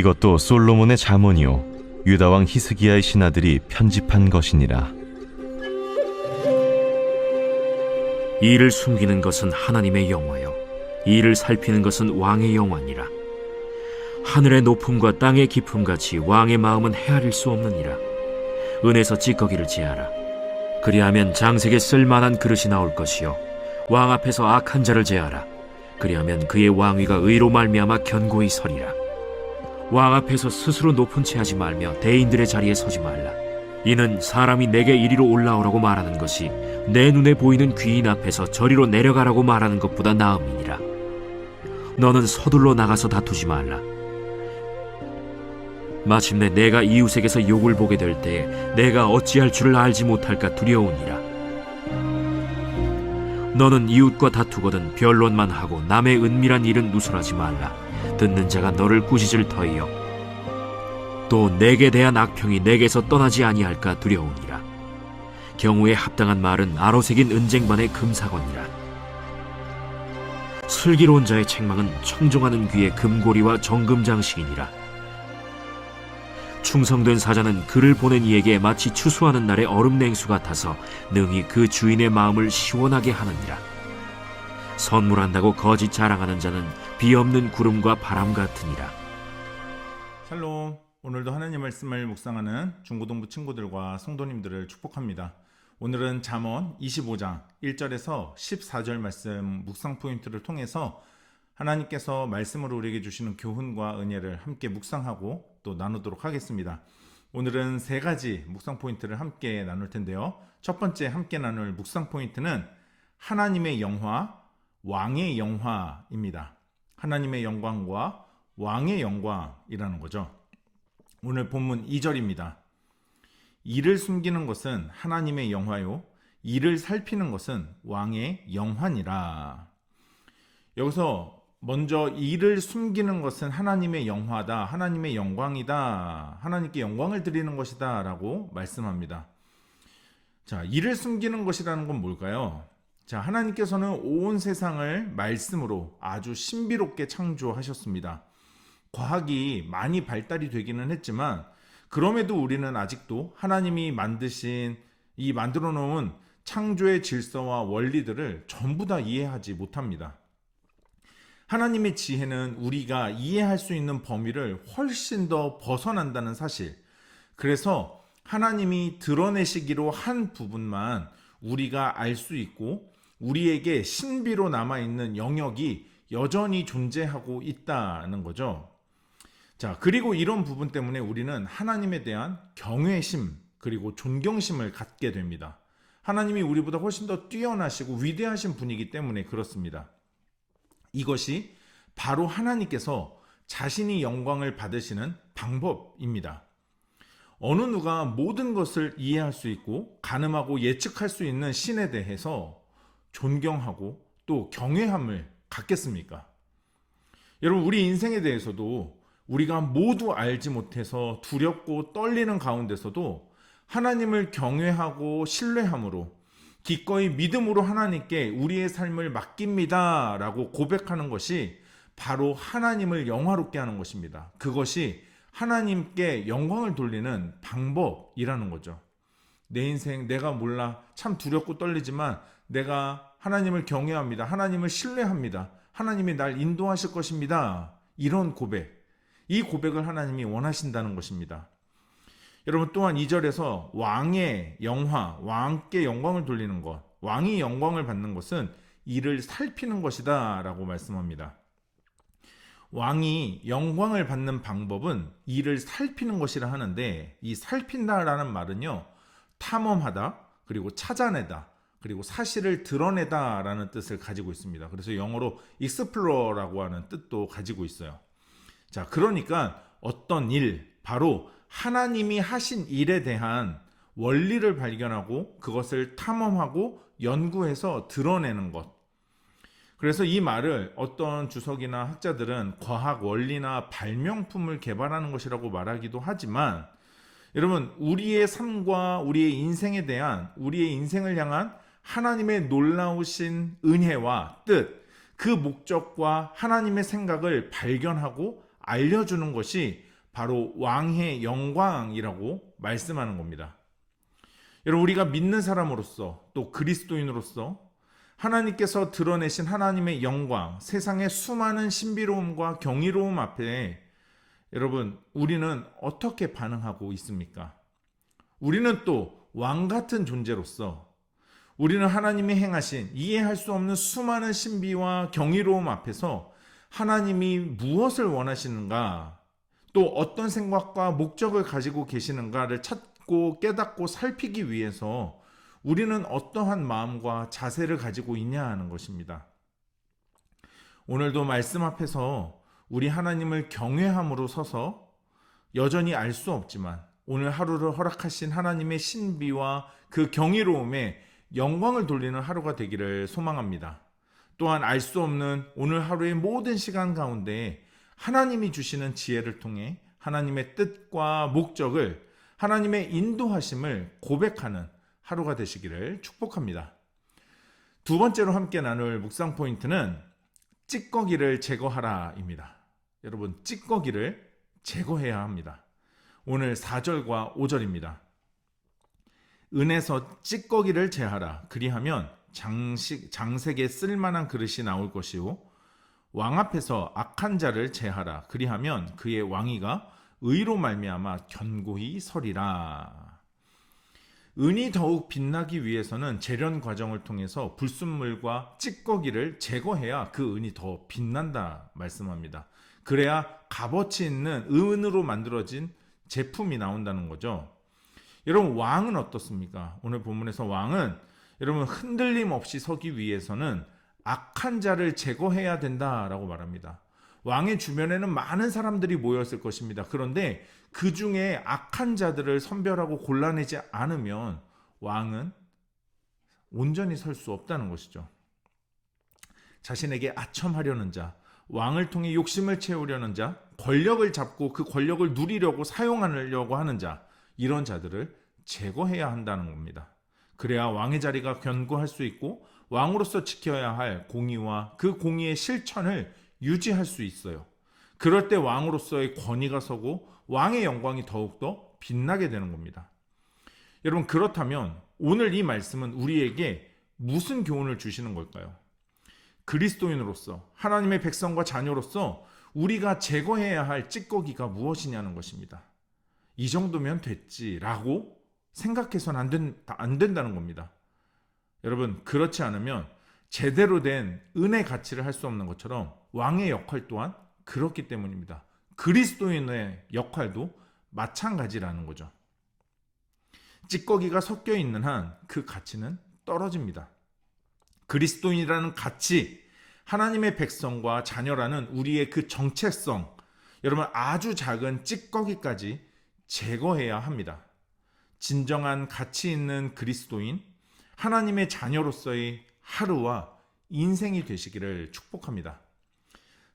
이것도 솔로몬의 잠언이요 유다 왕 히스기야의 신하들이 편집한 것이니라. 이를 숨기는 것은 하나님의 영화요 이를 살피는 것은 왕의 영화니라. 하늘의 높음과 땅의 깊음 같이 왕의 마음은 헤아릴 수 없느니라. 은에서 찌꺼기를 제하라. 그리하면 장색에 쓸만한 그릇이 나올 것이요 왕 앞에서 악한 자를 제하라. 그리하면 그의 왕위가 의로 말미암아 견고히 서리라. 왕 앞에서 스스로 높은 채 하지 말며 대인들의 자리에 서지 말라. 이는 사람이 내게 이리로 올라오라고 말하는 것이 내 눈에 보이는 귀인 앞에서 저리로 내려가라고 말하는 것보다 나음이니라. 너는 서둘러 나가서 다투지 말라. 마침내 내가 이웃에게서 욕을 보게 될 때에 내가 어찌할 줄을 알지 못할까 두려우니라. 너는 이웃과 다투거든 변론만 하고 남의 은밀한 일은 누설하지 말라. 듣는 자가 너를 꾸짖을 터이요 또 내게 대한 악평이 내게서 떠나지 아니할까 두려우니라. 경우에 합당한 말은 아로새긴 은쟁반의 금사건이라. 슬기로운 자의 책망은 청종하는 귀의 금고리와 정금장식이니라. 충성된 사자는 그를 보낸 이에게 마치 추수하는 날의 얼음 냉수 같아서 능히 그 주인의 마음을 시원하게 하느니라. 선물한다고 거짓 자랑하는 자는 비 없는 구름과 바람 같으니라. 샬롬. 오늘도 하나님 말씀을 묵상하는 중고등부 친구들과 성도님들을 축복합니다. 오늘은 잠언 25장 1절에서 14절 말씀 묵상 포인트를 통해서 하나님께서 말씀으로 우리에게 주시는 교훈과 은혜를 함께 묵상하고 또 나누도록 하겠습니다. 오늘은 세 가지 묵상 포인트를 함께 나눌 텐데요. 첫 번째 함께 나눌 묵상 포인트는 하나님의 영화, 왕의 영화입니다. 하나님의 영광과 왕의 영광이라는 거죠. 오늘 본문 2절입니다. 이를 숨기는 것은 하나님의 영화요 이를 살피는 것은 왕의 영화니라. 여기서 먼저 이를 숨기는 것은 하나님의 영화다, 하나님의 영광이다, 하나님께 영광을 드리는 것이다 라고 말씀합니다. 자, 이를 숨기는 것이라는 건 뭘까요? 자, 하나님께서는 온 세상을 말씀으로 아주 신비롭게 창조하셨습니다. 과학이 많이 발달이 되기는 했지만 그럼에도 우리는 아직도 하나님이 만드신 이 만들어 놓은 창조의 질서와 원리들을 전부 다 이해하지 못합니다. 하나님의 지혜는 우리가 이해할 수 있는 범위를 훨씬 더 벗어난다는 사실. 그래서 하나님이 드러내시기로 한 부분만 우리가 알 수 있고 우리에게 신비로 남아있는 영역이 여전히 존재하고 있다는 거죠. 자, 그리고 이런 부분 때문에 우리는 하나님에 대한 경외심 그리고 존경심을 갖게 됩니다. 하나님이 우리보다 훨씬 더 뛰어나시고 위대하신 분이기 때문에 그렇습니다. 이것이 바로 하나님께서 자신이 영광을 받으시는 방법입니다. 어느 누가 모든 것을 이해할 수 있고 가늠하고 예측할 수 있는 신에 대해서 존경하고 또 경외함을 갖겠습니까? 여러분, 우리 인생에 대해서도 우리가 모두 알지 못해서 두렵고 떨리는 가운데서도 하나님을 경외하고 신뢰함으로 기꺼이 믿음으로 하나님께 우리의 삶을 맡깁니다 라고 고백하는 것이 바로 하나님을 영화롭게 하는 것입니다. 그것이 하나님께 영광을 돌리는 방법이라는 거죠. 내 인생 내가 몰라 참 두렵고 떨리지만 내가 하나님을 경외합니다. 하나님을 신뢰합니다. 하나님이 날 인도하실 것입니다. 이런 고백, 이 고백을 하나님이 원하신다는 것입니다. 여러분, 또한 2절에서 왕의 영화, 왕께 영광을 돌리는 것, 왕이 영광을 받는 것은 이를 살피는 것이다 라고 말씀합니다. 왕이 영광을 받는 방법은 이를 살피는 것이라 하는데, 이 살핀다라는 말은요, 탐험하다, 그리고 찾아내다, 그리고 사실을 드러내다 라는 뜻을 가지고 있습니다. 그래서 영어로 explore라고 하는 뜻도 가지고 있어요. 자, 그러니까 어떤 일, 바로 하나님이 하신 일에 대한 원리를 발견하고 그것을 탐험하고 연구해서 드러내는 것. 그래서 이 말을 어떤 주석이나 학자들은 과학 원리나 발명품을 개발하는 것이라고 말하기도 하지만, 여러분, 우리의 삶과 우리의 인생에 대한, 우리의 인생을 향한 하나님의 놀라우신 은혜와 뜻, 그 목적과 하나님의 생각을 발견하고 알려주는 것이 바로 왕의 영광이라고 말씀하는 겁니다. 여러분, 우리가 믿는 사람으로서 또 그리스도인으로서 하나님께서 드러내신 하나님의 영광, 세상의 수많은 신비로움과 경이로움 앞에 여러분, 우리는 어떻게 반응하고 있습니까? 우리는 또 왕 같은 존재로서 우리는 하나님이 행하신 이해할 수 없는 수많은 신비와 경이로움 앞에서 하나님이 무엇을 원하시는가, 또 어떤 생각과 목적을 가지고 계시는가를 찾고 깨닫고 살피기 위해서 우리는 어떠한 마음과 자세를 가지고 있냐 하는 것입니다. 오늘도 말씀 앞에서 우리 하나님을 경외함으로 서서 여전히 알 수 없지만 오늘 하루를 허락하신 하나님의 신비와 그 경이로움에 영광을 돌리는 하루가 되기를 소망합니다. 또한 알 수 없는 오늘 하루의 모든 시간 가운데 하나님이 주시는 지혜를 통해 하나님의 뜻과 목적을, 하나님의 인도하심을 고백하는 하루가 되시기를 축복합니다. 두 번째로 함께 나눌 묵상 포인트는 찌꺼기를 제거하라입니다. 여러분, 찌꺼기를 제거해야 합니다. 오늘 4절과 5절입니다. 은에서 찌꺼기를 제하라. 그리하면 장색에 쓸만한 그릇이 나올 것이요, 왕 앞에서 악한 자를 제하라. 그리하면 그의 왕위가 의로 말미암아 견고히 서리라. 은이 더욱 빛나기 위해서는 재련 과정을 통해서 불순물과 찌꺼기를 제거해야 그 은이 더 빛난다 말씀합니다. 그래야 값어치 있는 은으로 만들어진 제품이 나온다는 거죠. 여러분, 왕은 어떻습니까? 오늘 본문에서 왕은 여러분 흔들림 없이 서기 위해서는 악한 자를 제거해야 된다라고 말합니다. 왕의 주변에는 많은 사람들이 모였을 것입니다. 그런데 그 중에 악한 자들을 선별하고 골라내지 않으면 왕은 온전히 설 수 없다는 것이죠. 자신에게 아첨하려는 자, 왕을 통해 욕심을 채우려는 자, 권력을 잡고 그 권력을 누리려고 사용하려고 하는 자, 이런 자들을 제거해야 한다는 겁니다. 그래야 왕의 자리가 견고할 수 있고 왕으로서 지켜야 할 공의와 그 공의의 실천을 유지할 수 있어요. 그럴 때 왕으로서의 권위가 서고 왕의 영광이 더욱더 빛나게 되는 겁니다. 여러분, 그렇다면 오늘 이 말씀은 우리에게 무슨 교훈을 주시는 걸까요? 그리스도인으로서, 하나님의 백성과 자녀로서 우리가 제거해야 할 찌꺼기가 무엇이냐는 것입니다. 이 정도면 됐지라고 생각해서는 안 된다는 겁니다. 여러분, 그렇지 않으면 제대로 된 은의 가치를 할 수 없는 것처럼 왕의 역할 또한 그렇기 때문입니다. 그리스도인의 역할도 마찬가지라는 거죠. 찌꺼기가 섞여 있는 한 그 가치는 떨어집니다. 그리스도인이라는 가치, 하나님의 백성과 자녀라는 우리의 그 정체성, 여러분, 아주 작은 찌꺼기까지 제거해야 합니다. 진정한 가치 있는 그리스도인, 하나님의 자녀로서의 하루와 인생이 되시기를 축복합니다.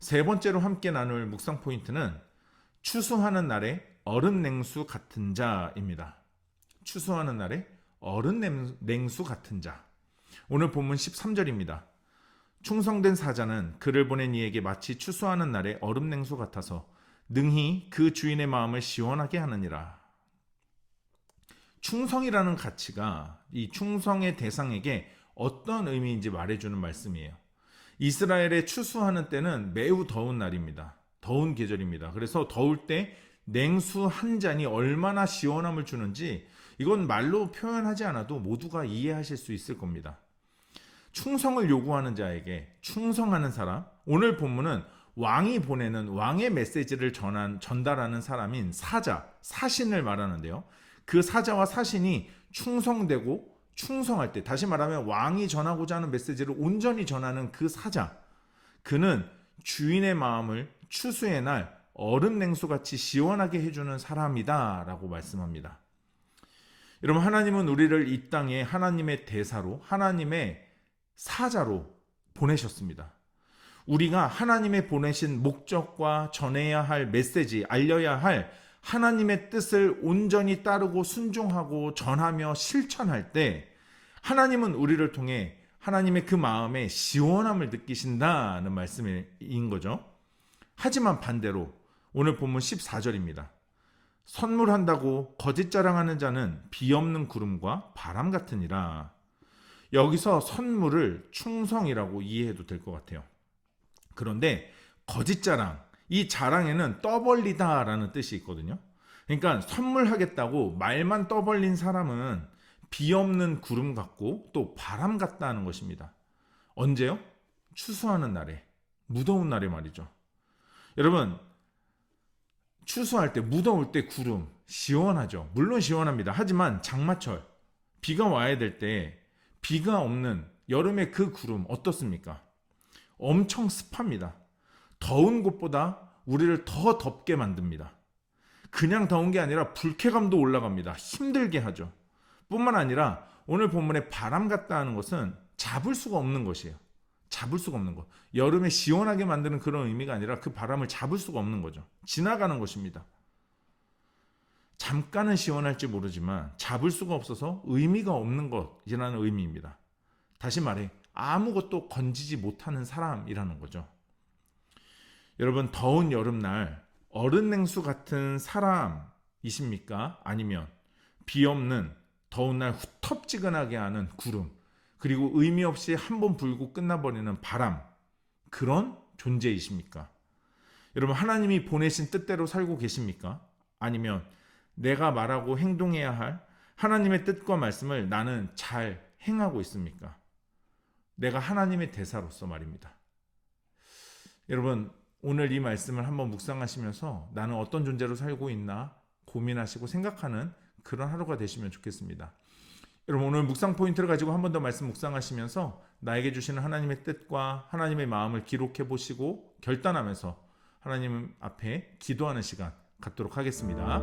세 번째로 함께 나눌 묵상 포인트는 추수하는 날에 얼음 냉수 같은 자입니다. 추수하는 날에 얼음 냉수 같은 자. 오늘 본문 13절입니다. 충성된 사자는 그를 보낸 이에게 마치 추수하는 날에 얼음 냉수 같아서 능히 그 주인의 마음을 시원하게 하느니라. 충성이라는 가치가 이 충성의 대상에게 어떤 의미인지 말해주는 말씀이에요. 이스라엘의 추수하는 때는 매우 더운 날입니다. 더운 계절입니다. 그래서 더울 때 냉수 한 잔이 얼마나 시원함을 주는지 이건 말로 표현하지 않아도 모두가 이해하실 수 있을 겁니다. 충성을 요구하는 자에게 충성하는 사람, 오늘 본문은 왕이 보내는 왕의 메시지를 전달하는 사람인 사자, 사신을 말하는데요. 그 사자와 사신이 충성되고 충성할 때, 다시 말하면 왕이 전하고자 하는 메시지를 온전히 전하는 그 사자, 그는 주인의 마음을 추수의 날 얼음 냉수같이 시원하게 해주는 사람이다 라고 말씀합니다. 여러분, 하나님은 우리를 이 땅에 하나님의 대사로, 하나님의 사자로 보내셨습니다. 우리가 하나님의 보내신 목적과 전해야 할 메시지, 알려야 할 하나님의 뜻을 온전히 따르고 순종하고 전하며 실천할 때 하나님은 우리를 통해 하나님의 그 마음에 시원함을 느끼신다는 말씀인 거죠. 하지만 반대로 오늘 본문 14절입니다. 선물한다고 거짓 자랑하는 자는 비 없는 구름과 바람 같으니라. 여기서 선물을 충성이라고 이해해도 될 것 같아요. 그런데 거짓 자랑, 이 자랑에는 떠벌리다 라는 뜻이 있거든요. 그러니까 선물하겠다고 말만 떠벌린 사람은 비 없는 구름 같고 또 바람 같다는 것입니다. 언제요? 추수하는 날에, 무더운 날에 말이죠. 여러분, 추수할 때, 무더울 때 구름 시원하죠. 물론 시원합니다. 하지만 장마철, 비가 와야 될 때 비가 없는 여름의 그 구름 어떻습니까? 엄청 습합니다. 더운 곳보다 우리를 더 덥게 만듭니다. 그냥 더운 게 아니라 불쾌감도 올라갑니다. 힘들게 하죠. 뿐만 아니라 오늘 본문에 바람 같다 하는 것은 잡을 수가 없는 것이에요. 잡을 수가 없는 것. 여름에 시원하게 만드는 그런 의미가 아니라 그 바람을 잡을 수가 없는 거죠. 지나가는 것입니다. 잠깐은 시원할지 모르지만 잡을 수가 없어서 의미가 없는 것이라는 의미입니다. 다시 말해 아무것도 건지지 못하는 사람이라는 거죠. 여러분, 더운 여름날 얼음 냉수 같은 사람이십니까? 아니면 비 없는 더운 날 후텁지근하게 하는 구름, 그리고 의미 없이 한 번 불고 끝나버리는 바람, 그런 존재이십니까? 여러분, 하나님이 보내신 뜻대로 살고 계십니까? 아니면 내가 말하고 행동해야 할 하나님의 뜻과 말씀을 나는 잘 행하고 있습니까? 내가 하나님의 대사로서 말입니다. 여러분, 오늘 이 말씀을 한번 묵상하시면서 나는 어떤 존재로 살고 있나 고민하시고 생각하는 그런 하루가 되시면 좋겠습니다. 여러분, 오늘 묵상 포인트를 가지고 한 번 더 말씀 묵상하시면서 나에게 주시는 하나님의 뜻과 하나님의 마음을 기록해 보시고 결단하면서 하나님 앞에 기도하는 시간 갖도록 하겠습니다.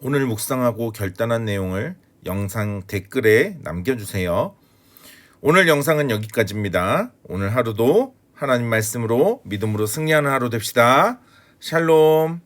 오늘 묵상하고 결단한 내용을 영상 댓글에 남겨주세요. 오늘 영상은 여기까지입니다. 오늘 하루도 하나님 말씀으로 믿음으로 승리하는 하루 됩시다. 샬롬.